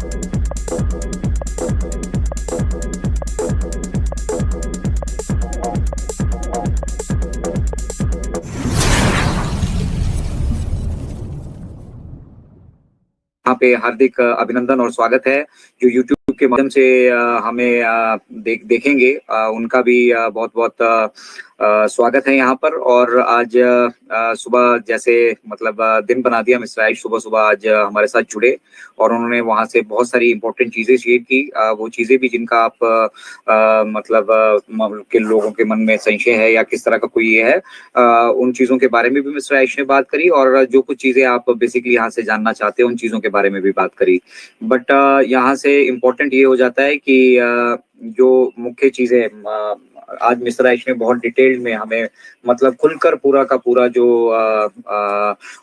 यहाँ पे हार्दिक अभिनंदन और स्वागत है। जो YouTube के माध्यम से हमें देखेंगे, उनका भी बहुत बहुत स्वागत है यहाँ पर। और आज सुबह जैसे मतलब दिन बना दिया, मिस्टर आयुष सुबह सुबह आज हमारे साथ जुड़े और उन्होंने वहाँ से बहुत सारी इंपॉर्टेंट चीजें शेयर की। वो चीजें भी जिनका आप मतलब के लोगों के मन में संशय है या किस तरह का कोई ये है, उन चीजों के बारे में भी मिस्टर आयुष ने बात करी। और जो कुछ चीजें आप बेसिकली यहाँ से जानना चाहते हैं उन चीजों के बारे में भी बात करी। बट यहाँ से इम्पोर्टेंट ये हो जाता है कि जो मुख्य चीजें आज मिस्टर आयुष ने बहुत डिटेल्ड में हमें मतलब खुलकर पूरा का पूरा जो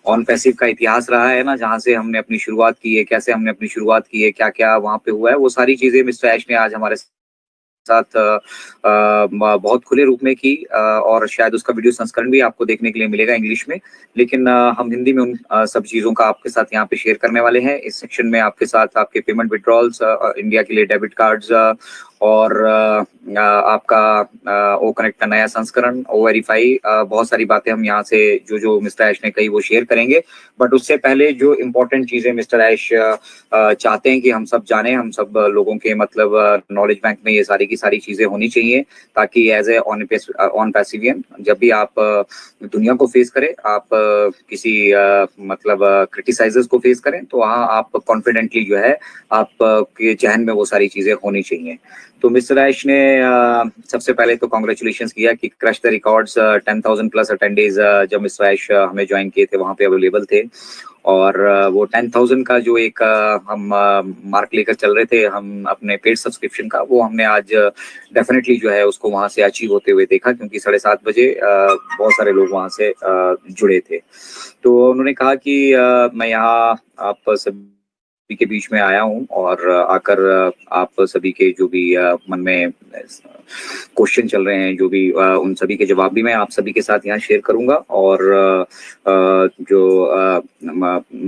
ऑन पैसिव का इतिहास रहा है ना, जहाँ से हमने अपनी शुरुआत की है, कैसे हमने अपनी शुरुआत की है, क्या क्या वहाँ पे हुआ है, वो सारी चीजें मिस्टर आयुष ने आज हमारे साथ बहुत खुले रूप में की। और शायद उसका वीडियो संस्करण भी आपको देखने के लिए मिलेगा इंग्लिश में, लेकिन हम हिंदी में उन सब चीजों का आपके साथ यहाँ पे शेयर करने वाले हैं। इस सेक्शन में आपके साथ आपके पेमेंट विड्रॉल्स, इंडिया के लिए डेबिट कार्ड्स, और आपका ओ कनेक्ट का नया संस्करण, ओ वेरीफाई, बहुत सारी बातें हम यहाँ से जो मिस्टर आयुष ने कही वो शेयर करेंगे। बट उससे पहले जो इम्पोर्टेंट चीजें मिस्टर आयुष चाहते हैं कि हम सब जाने, हम सब लोगों के मतलब नॉलेज बैंक में ये सारी की सारी चीजें होनी चाहिए, ताकि एज ए ऑन पैसिवियन जब भी आप दुनिया को फेस करें, आप किसी मतलब क्रिटिसाइजर्स को फेस करें, तो वहाँ आप कॉन्फिडेंटली जो है आपके जहन में वो सारी चीजें होनी चाहिए। तो मिस्टर आयुष ने सबसे पहले तो कॉन्ग्रेचुलेशंस किया कि क्रश द रिकॉर्ड्स, 10,000 प्लस अटेंडेज जब मिस्टर आयुष हमें ज्वाइन किए थे वहाँ पे अवेलेबल थे। और वो 10,000 का जो एक हम मार्क लेकर चल रहे थे हम अपने पेड सब्सक्रिप्शन का, वो हमने आज डेफिनेटली जो है उसको वहाँ से अचीव होते हुए देखा, क्योंकि 7:30 बजे बहुत सारे लोग वहाँ से जुड़े थे। तो उन्होंने कहा कि मैं यहाँ आप सब के बीच में आया हूँ और आकर आप सभी के जो भी मन में क्वेश्चन चल रहे हैं, जो भी उन सभी के जवाब भी मैं आप सभी के साथ यहाँ शेयर करूंगा। और जो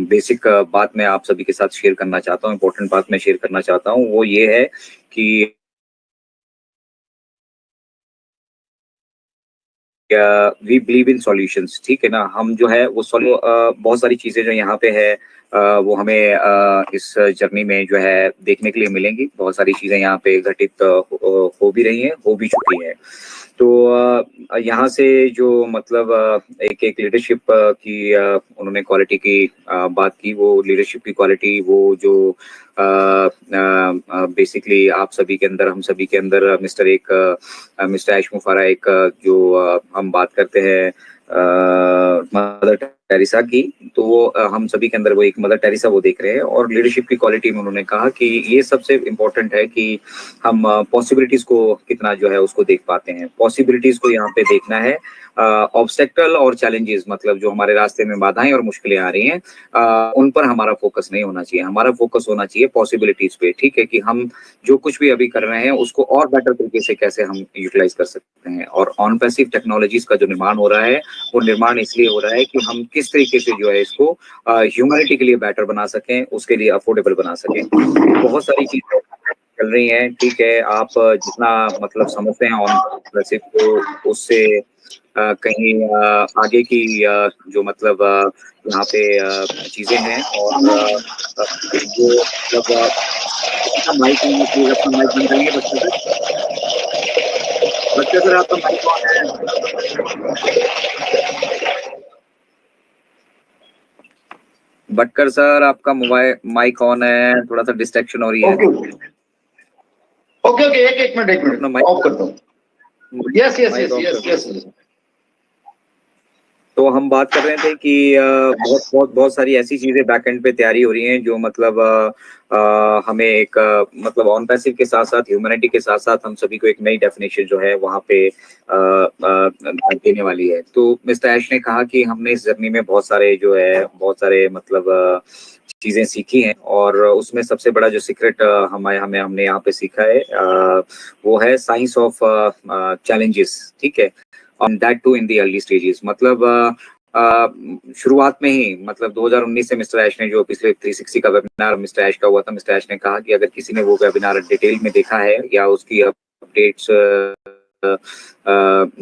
बेसिक बात मैं आप सभी के साथ शेयर करना चाहता हूँ, इम्पोर्टेंट बात मैं शेयर करना चाहता हूँ, वो ये है कि वी बिलीव इन सॉल्यूशंस। ठीक है ना, हम जो है वो बहुत सारी चीजें जो यहाँ पे है वो हमें इस जर्नी में जो है देखने के लिए मिलेंगी। बहुत सारी चीजें यहाँ पे घटित हो भी रही हैं, हो भी चुकी हैं। तो यहाँ से जो मतलब एक एक लीडरशिप की उन्होंने क्वालिटी की बात की, वो लीडरशिप की क्वालिटी वो जो बेसिकली आप सभी के अंदर, हम सभी के अंदर मिस्टर आयुष मुफारा एक जो हम बात करते हैं मदर टेरेसा की, तो वो हम सभी के अंदर वो एक मदर टेरेसा वो देख रहे हैं। और लीडरशिप की क्वालिटी में उन्होंने कहा कि ये सबसे इम्पोर्टेंट है कि हम पॉसिबिलिटीज को कितना जो है उसको देख पाते हैं। पॉसिबिलिटीज को यहाँ पे देखना है, ऑब्स्टेकल और चैलेंजेस मतलब जो हमारे रास्ते में बाधाएं और मुश्किलें आ रही हैं उन पर हमारा फोकस नहीं होना चाहिए, हमारा फोकस होना चाहिए पॉसिबिलिटीज पे। ठीक है, कि हम जो कुछ भी अभी कर रहे हैं उसको और बेटर तरीके से कैसे हम यूटिलाइज कर सकते हैं। और ऑन पैसिव टेक्नोलॉजीज का जो निर्माण हो रहा है वो निर्माण इसलिए हो रहा है कि हम किस तरीके से जो है इसको ह्यूमैनिटी के लिए बेटर बना सकें, उसके लिए अफोर्डेबल बना सकें। बहुत सारी चीजें चल रही हैं। ठीक है, आप जितना मतलब समझते हैं ऑन पैसिव को, उससे कहीं आगे की जो मतलब यहाँ पे चीजें हैं। और जो मतलब अपना माइक प्लीज अपना माइक बंद करिए बच्चे सर आपका माइक ऑन है। भटकर सर आपका मोबाइल माइक ऑन है, थोड़ा सा डिस्ट्रैक्शन हो रही है। ओके एक मिनट ऑफ करता हूँ। यस। तो हम बात कर रहे थे कि बहुत सारी ऐसी चीजें बैकएंड पे तैयारी हो रही हैं जो मतलब हमें एक मतलब ऑन पैसिव के साथ साथ ह्यूमैनिटी के साथ साथ हम सभी को एक नई डेफिनेशन जो है वहाँ पे देने वाली है। तो मिस्टर ऐश ने कहा कि हमने इस जर्नी में बहुत सारे मतलब चीजें सीखी हैं, और उसमें सबसे बड़ा जो सीक्रेट हमने यहाँ पे सीखा है वो है साइंस ऑफ चैलेंजेस। ठीक है, on that too in the early stages। मतलब शुरुआत में ही मतलब 2019 से मिस्टर ऐश ने जो पिछले 360 का वेबिनार मिस्टर ऐश का हुआ था, मिस्टर ऐश ने कहा कि अगर किसी ने वो वेबिनार डिटेल में देखा है या उसकी अपडेट्स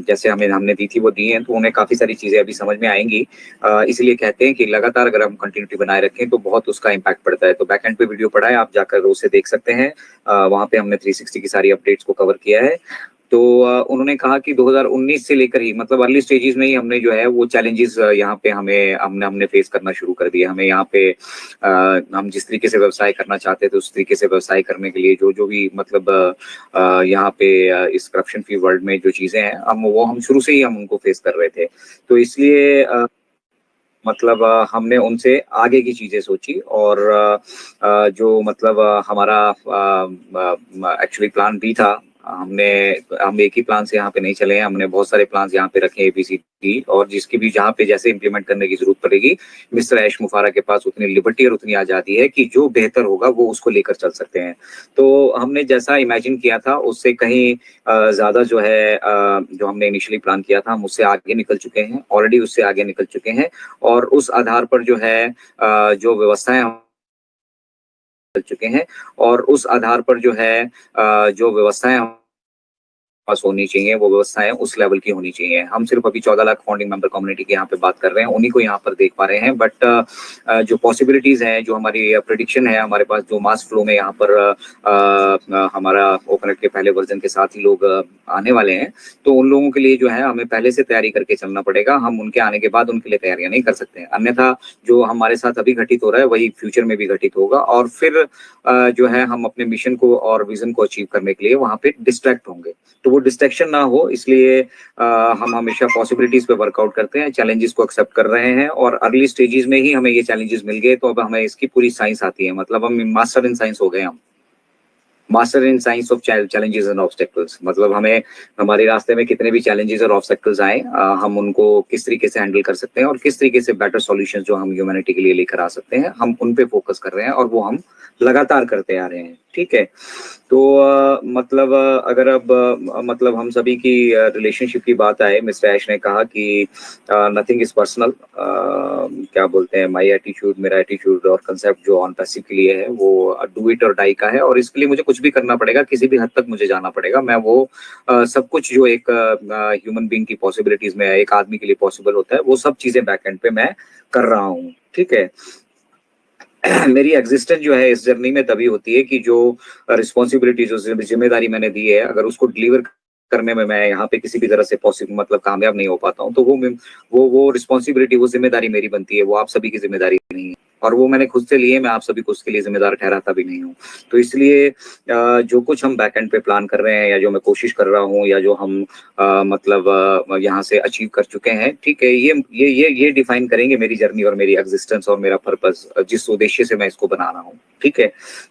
जैसे हमने दी थी वो दी हैं, तो उन्हें काफी सारी चीजें अभी समझ में आएंगी। इसलिए कहते हैं कि लगातार अगर हम कंटिन्यूटी बनाए रखें तो बहुत उसका इम्पैक्ट पड़ता है। तो बैक एंड पे वीडियो पड़ा है, आप जाकर उसे देख सकते हैं। वहां पे हमने 360 की सारी अपडेट्स को कवर किया है। तो उन्होंने कहा कि 2019 से लेकर ही मतलब अर्ली स्टेजेस में ही हमने जो है वो चैलेंजेस यहाँ पे हमने फेस करना शुरू कर दिया। हमें यहाँ पे हम जिस तरीके से व्यवसाय करना चाहते थे उस तरीके से व्यवसाय करने के लिए जो भी मतलब यहाँ पे इस करप्शन फ्री वर्ल्ड में जो चीजें हैं हम शुरू से ही हम उनको फेस कर रहे थे। तो इसलिए मतलब हमने उनसे आगे की चीजें सोची और जो मतलब हमारा एक्चुअली प्लान भी था, हम एक ही प्लान से यहाँ पे नहीं चले हैं, हमने बहुत सारे प्लान यहाँ पे रखे ABCD, और जिसकी भी जहाँ पे जैसे इंप्लीमेंट करने की जरूरत पड़ेगी मिस्टर ऐश मुफारा के पास उतनी लिबर्टी और उतनी आजादी है कि जो बेहतर होगा वो उसको लेकर चल सकते हैं। तो हमने जैसा इमेजिन किया था उससे कहीं ज्यादा जो है जो हमने इनिशियली प्लान किया था हम उससे आगे निकल चुके हैं, ऑलरेडी उससे आगे निकल चुके हैं। और उस आधार पर जो है जो व्यवस्थाएं चल चुके हैं और उस आधार पर जो है जो व्यवस्थाएं पास होनी चाहिए वो व्यवस्थाएं उस लेवल की होनी चाहिए। हम सिर्फ अभी 14 लाख फाउंडिंग मेंबर कम्युनिटी के यहाँ पे बात कर रहे हैं, उन्हीं को यहाँ पर देख पा रहे हैं। बट जो पॉसिबिलिटीज हैं, जो हमारी प्रेडिक्शन है हमारे पास, जो मास फ्लो में यहाँ पर हमारा ओपनएट के पहले वर्जन के साथ ही लोग आने वाले हैं, तो उन लोगों के लिए जो है हमें पहले से तैयारी करके चलना पड़ेगा। हम उनके आने के बाद उनके लिए तैयारियां नहीं कर सकते हैं, अन्यथा जो हमारे साथ अभी घटित हो रहा है वही फ्यूचर में भी घटित होगा और फिर जो है हम अपने मिशन को और विजन को अचीव करने के लिए वहां पे डिस्ट्रैक्ट होंगे। तो वो डिस्ट्रैक्शन ना हो इसलिए हम हमेशा पॉसिबिलिटीज पे वर्कआउट करते हैं, चैलेंजेस को एक्सेप्ट कर रहे हैं और अर्ली स्टेजेस में ही हमें ये चैलेंजेस मिल गए, तो अब हमें इसकी पूरी साइंस आती है। मतलब हम मास्टर इन साइंस हो गए, हम master in science of challenges and obstacles. मतलब हमें हमारे रास्ते में कितने भी चैलेंजेस और ऑब्स्टेकल्स आए हम उनको किस तरीके से हैंडल कर सकते हैं और किस तरीके से बेटर सॉल्यूशंस जो हम ह्यूमैनिटी के लिए लेकर आ सकते हैं, हम उन पे फोकस कर रहे हैं और वो हम लगातार करते आ रहे हैं। ठीक है, तो मतलब अगर अब मतलब हम सभी की रिलेशनशिप की बात आए, मिस्टर ऐश ने कहा कि नथिंग इज पर्सनल, क्या बोलते हैं, माय एटीट्यूड, मेरा एटीट्यूड और कंसेप्ट जो ऑन पैसिव के लिए है वो डू इट और डाई का है, और इसके लिए मुझे कुछ भी करना पड़ेगा, किसी भी हद तक मुझे जाना पड़ेगा। मैं वो सब कुछ जो एक ह्यूमन बीइंग की पॉसिबिलिटीज में एक आदमी के लिए पॉसिबल होता है वो सब चीजें बैक एंड पे मैं कर रहा हूँ। ठीक है, मेरी एग्जिस्टेंस जो है इस जर्नी में तभी होती है कि जो रिस्पॉन्सिबिलिटी, जो जिम्मेदारी मैंने दी है, अगर उसको डिलीवर करने में मैं यहाँ पे किसी भी तरह से पॉसिबल मतलब कामयाब नहीं हो पाता हूँ, तो वो रिस्पॉन्सिबिलिटी, वो जिम्मेदारी मेरी बनती है, वो आप सभी की जिम्मेदारी नहीं है, और वो मैंने खुद से लिए, मैं आप सभी को उसके लिए जिम्मेदार ठहराता भी नहीं हूँ। तो इसलिए जो कुछ हम बैक एंड पे प्लान कर रहे हैं या जो मैं कोशिश कर रहा हूँ या जो हम मतलब यहाँ से अचीव कर चुके हैं, ठीक है, ये डिफाइन करेंगे मेरी जर्नी और मेरी एग्जिस्टेंस और मेरा पर्पस, जिस उद्देश्य से मैं इसको बना रहा हूँ। ठीक है,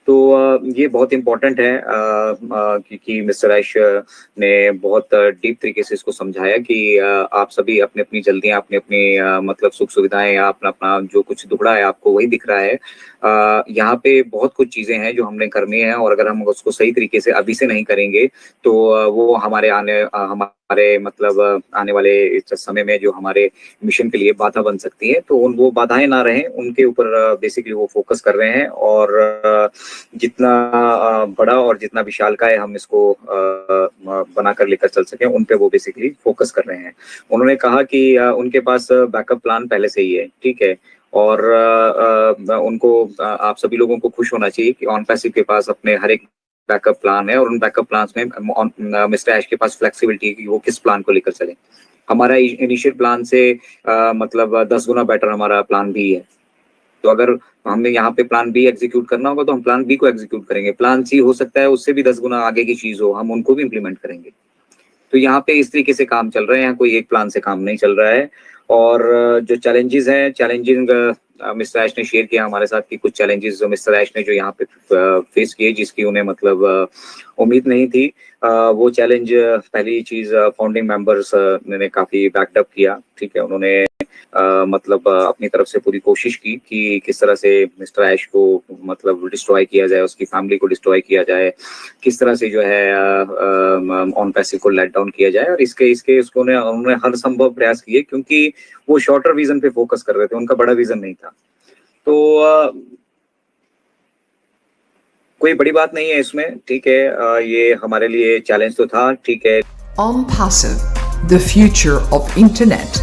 तो ये बहुत इंपॉर्टेंट है क्योंकि मिस्टर ऐश ने बहुत डीप तरीके से इसको समझाया कि आप सभी अपनी अपनी जल्दियां, अपनी अपनी मतलब सुख सुविधाएं या अपना अपना जो कुछ दुखड़ा है आपको वही दिख रहा है। यहाँ पे बहुत कुछ चीजें हैं जो हमने करनी है, और अगर हम उसको सही तरीके से अभी से नहीं करेंगे तो वो हमारे मतलब आने वाले इस समय में जो हमारे मिशन के लिए बाधा बन सकती है। तो वो बाधाएं ना रहें, उनके ऊपर बेसिकली वो फोकस कर रहे हैं, और जितना बड़ा और जितना विशालकाय हम इसको बनाकर लेकर चल सके उन पे वो बेसिकली फोकस कर रहे हैं। उन्होंने कहा कि उनके पास बैकअप प्लान पहले से ही है। ठीक है, और उनको आप सभी लोगों को खुश होना चाहिए कि ऑन पैसिव के पास अपने हर एक बैकअप प्लान है, और उन बैकअप प्लान में मिस्टर ऐश के पास फ्लेक्सिबिलिटी है कि वो किस प्लान को लेकर चले। हमारा इनिशियल प्लान से मतलब 10 गुना बेटर हमारा प्लान भी है। तो अगर हमें यहाँ पे प्लान बी एग्जीक्यूट करना होगा तो हम प्लान बी को एग्जीक्यूट करेंगे, प्लान सी हो सकता है उससे भी 10 गुना आगे की चीज हो, हम उनको भी इम्प्लीमेंट करेंगे। तो यहाँ पे इस तरीके से काम चल रहे हैं, कोई एक प्लान से काम नहीं चल रहा है। और जो चैलेंजेस हैं, चैलेंजिंग मिस्टर ऐश ने शेयर किया हमारे साथ कि कुछ चैलेंजेस जो मिस्टर ऐश ने जो यहाँ पे फेस किए, जिसकी उन्हें मतलब उम्मीद नहीं थी। वो चैलेंज, पहली चीज, फाउंडिंग मेंबर्स ने काफी बैकअप किया, ठीक है। उन्होंने मतलब अपनी तरफ से पूरी कोशिश की कि किस तरह से मिस्टर ऐश को मतलब डिस्ट्रॉय किया जाए, उसकी फैमिली को डिस्ट्रॉय किया जाए, किस तरह से जो है ऑन पैसिव को लेट डाउन किया जाए। और इसके उसको उन्होंने हर संभव प्रयास किए, क्योंकि वो शॉर्टर विजन पे फोकस कर रहे थे, उनका बड़ा विजन नहीं था। तो कोई बड़ी बात नहीं है इसमें, ठीक है। ये हमारे लिए चैलेंज तो था, ठीक है। OnPassive, the future of internet.